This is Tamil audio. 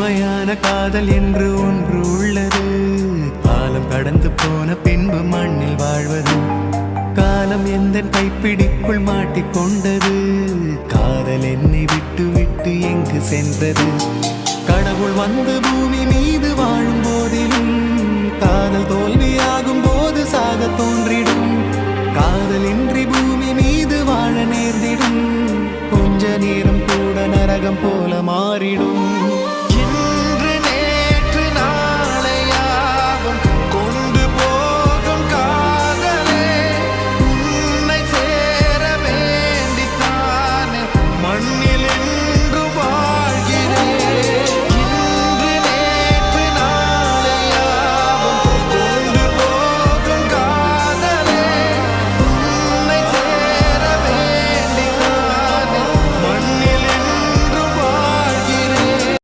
உண்மையான காதல் என்று ஒன்று உள்ளது. காலம் கடந்து போன பின்பு மண்ணில் வாழ்வது. காலம் எந்த கைப்பிடிக்குள் மாட்டிக்கொண்டது. காதல் என்னை விட்டு விட்டு எங்கு சென்றது. கடவுள் வந்து பூமி மீது வாழும் போதிலும் காதல் தோல்வியாகும் போது சாக தோன்றிடும். காதல் இன்றி பூமி மீது வாழ நேர்ந்திடும். கொஞ்ச நேரம் கூட நரகம் போல மாறிடும்.